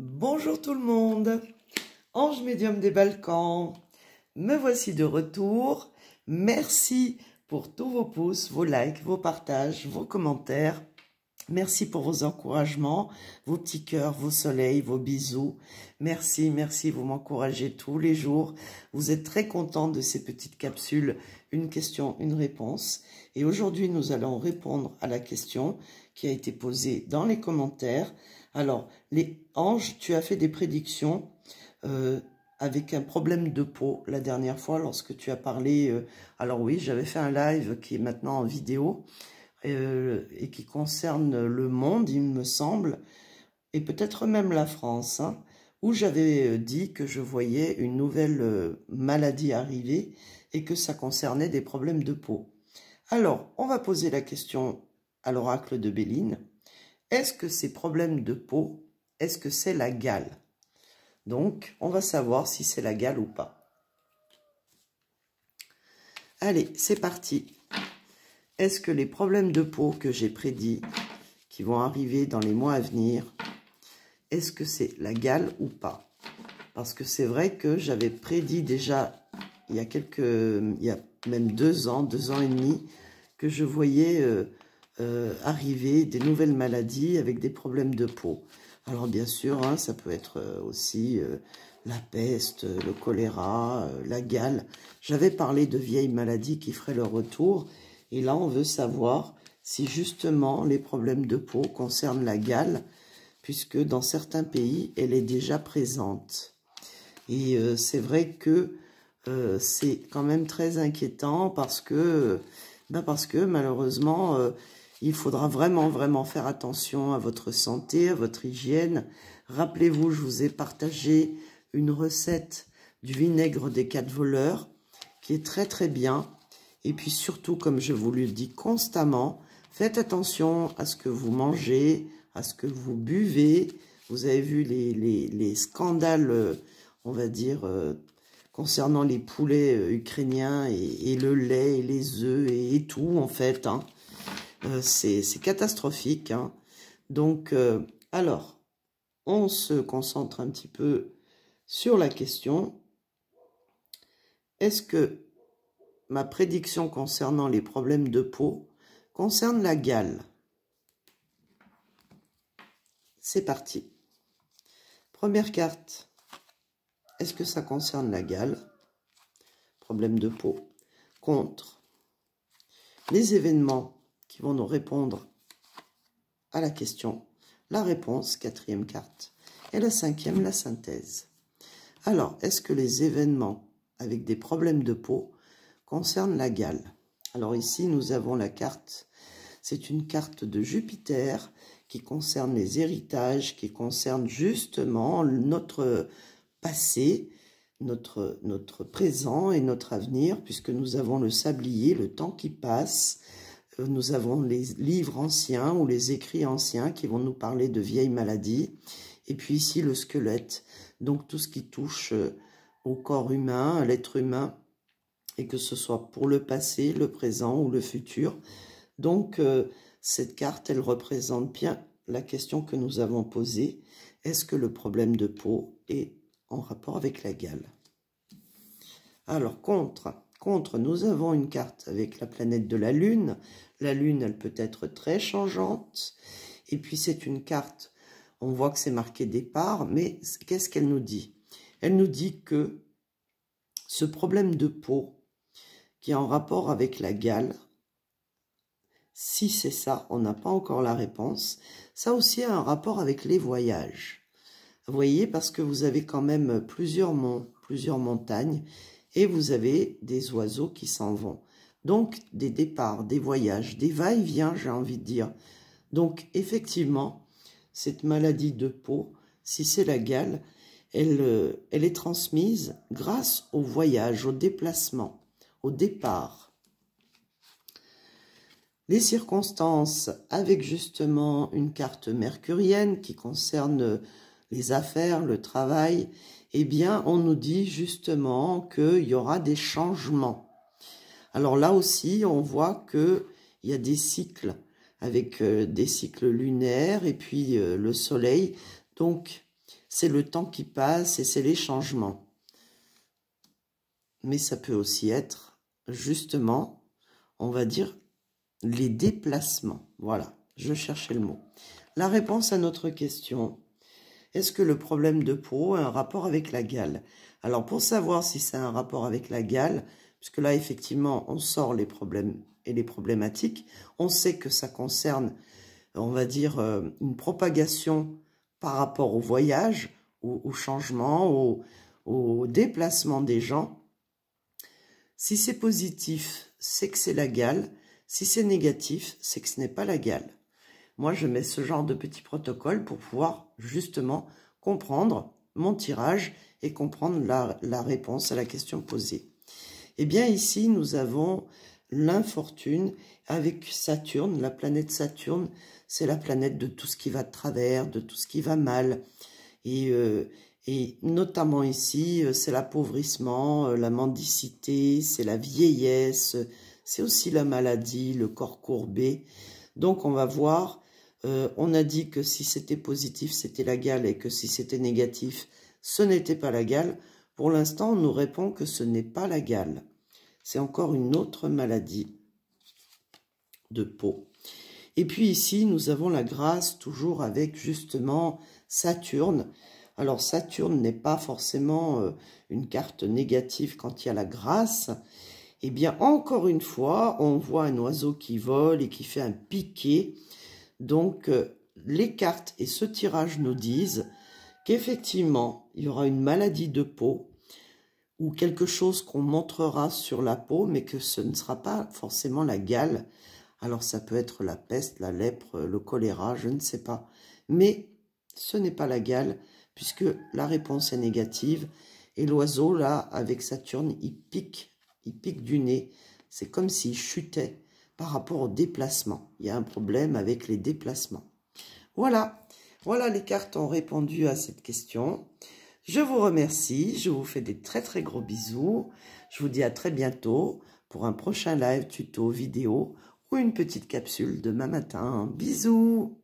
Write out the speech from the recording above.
Bonjour tout le monde, Ange Médium des Balkans, me voici de retour. Merci pour tous vos pouces, vos likes, vos partages, vos commentaires. Merci pour vos encouragements, vos petits cœurs, vos soleils, vos bisous. Merci, merci, vous m'encouragez tous les jours. Vous êtes très contents de ces petites capsules, une question, une réponse. Et aujourd'hui, nous allons répondre à la question qui a été posée dans les commentaires. Alors, les anges, tu as fait des prédictions avec un problème de peau la dernière fois lorsque tu as parlé. Alors oui, j'avais fait un live qui est maintenant en vidéo. Et qui concerne le monde, il me semble, et peut-être même la France, hein, où j'avais dit que je voyais une nouvelle maladie arriver et que ça concernait des problèmes de peau. Alors, on va poser la question à l'oracle de Béline. Est-ce que ces problèmes de peau, est-ce que c'est la gale? Donc, on va savoir si c'est la gale ou pas. Allez, c'est parti. Est-ce que les problèmes de peau que j'ai prédits, qui vont arriver dans les mois à venir, est-ce que c'est la gale ou pas? Parce que c'est vrai que j'avais prédit déjà, il y a même 2 ans et demi, que je voyais arriver des nouvelles maladies avec des problèmes de peau. Alors bien sûr, hein, ça peut être aussi la peste, le choléra, la gale. J'avais parlé de vieilles maladies qui feraient leur retour. Et là, on veut savoir si justement les problèmes de peau concernent la gale, puisque dans certains pays, elle est déjà présente. Et c'est vrai que c'est quand même très inquiétant parce que malheureusement, il faudra vraiment faire attention à votre santé, à votre hygiène. Rappelez-vous, je vous ai partagé une recette du vinaigre des 4 voleurs qui est très bien. Et puis surtout, comme je vous le dis constamment, faites attention à ce que vous mangez, à ce que vous buvez. Vous avez vu les scandales, on va dire, concernant les poulets ukrainiens et le lait et les œufs et tout, en fait. Hein. C'est catastrophique. Hein. Donc, alors, on se concentre un petit peu sur la question. Est-ce que ma prédiction concernant les problèmes de peau concerne la gale? C'est parti. Première carte. Est-ce que ça concerne la gale? Problème de peau. Contre. Les événements qui vont nous répondre à la question. La réponse, 4e carte. Et la 5e, la synthèse. Alors, est-ce que les événements avec des problèmes de peau concerne la gale? Alors ici, nous avons la carte. C'est une carte de Jupiter qui concerne les héritages, qui concerne justement notre passé, notre présent et notre avenir, puisque nous avons le sablier, le temps qui passe. Nous avons les livres anciens ou les écrits anciens qui vont nous parler de vieilles maladies. Et puis ici, le squelette, donc tout ce qui touche au corps humain, à l'être humain, et que ce soit pour le passé, le présent ou le futur. Donc, cette carte, elle représente bien la question que nous avons posée. Est-ce que le problème de peau est en rapport avec la gale? Alors, contre, nous avons une carte avec la planète de la Lune. La Lune, elle peut être très changeante. Et puis, c'est une carte, on voit que c'est marqué départ, mais qu'est-ce qu'elle nous dit? Elle nous dit que ce problème de peau, qui est en rapport avec la gale, si c'est ça, on n'a pas encore la réponse. Ça aussi a un rapport avec les voyages. Vous voyez, parce que vous avez quand même plusieurs monts, plusieurs montagnes, et vous avez des oiseaux qui s'en vont. Donc, des départs, des voyages, des va-et-vient, j'ai envie de dire. Donc, effectivement, cette maladie de peau, si c'est la gale, elle est transmise grâce au voyage, au déplacement, au départ. Les circonstances avec justement une carte mercurienne qui concerne les affaires, le travail, eh bien on nous dit justement qu'il y aura des changements. Alors là aussi on voit qu'il y a des cycles avec des cycles lunaires et puis le soleil. Donc c'est le temps qui passe et c'est les changements. Mais ça peut aussi être, justement, on va dire, les déplacements. Voilà, je cherchais le mot. La réponse à notre question, est-ce que le problème de peau a un rapport avec la gale? Alors, pour savoir si c'est un rapport avec la gale, puisque là, effectivement, on sort les problèmes et les problématiques, on sait que ça concerne, on va dire, une propagation par rapport au voyage, au changement, au déplacement des gens. Si c'est positif, c'est que c'est la gale. Si c'est négatif, c'est que ce n'est pas la gale. Moi, je mets ce genre de petit protocole pour pouvoir justement comprendre mon tirage et comprendre la réponse à la question posée. Eh bien, ici, nous avons l'infortune avec Saturne. La planète Saturne, c'est la planète de tout ce qui va de travers, de tout ce qui va mal. Et notamment ici, c'est l'appauvrissement, la mendicité, c'est la vieillesse, c'est aussi la maladie, le corps courbé. Donc, on va voir, on a dit que si c'était positif, c'était la gale, et que si c'était négatif, ce n'était pas la gale. Pour l'instant, on nous répond que ce n'est pas la gale. C'est encore une autre maladie de peau. Et puis ici, nous avons la grâce, toujours avec justement Saturne. Alors Saturne n'est pas forcément une carte négative quand il y a la grâce. Eh bien, encore une fois, on voit un oiseau qui vole et qui fait un piqué. Donc, les cartes et ce tirage nous disent qu'effectivement, il y aura une maladie de peau ou quelque chose qu'on montrera sur la peau, mais que ce ne sera pas forcément la gale. Alors, ça peut être la peste, la lèpre, le choléra, je ne sais pas. Mais ce n'est pas la gale, puisque la réponse est négative. Et l'oiseau, là, avec Saturne, il pique du nez. C'est comme s'il chutait par rapport au déplacement. Il y a un problème avec les déplacements. Voilà. Voilà, les cartes ont répondu à cette question. Je vous remercie. Je vous fais des très très gros bisous. Je vous dis à très bientôt pour un prochain live, tuto, vidéo ou une petite capsule demain matin. Bisous!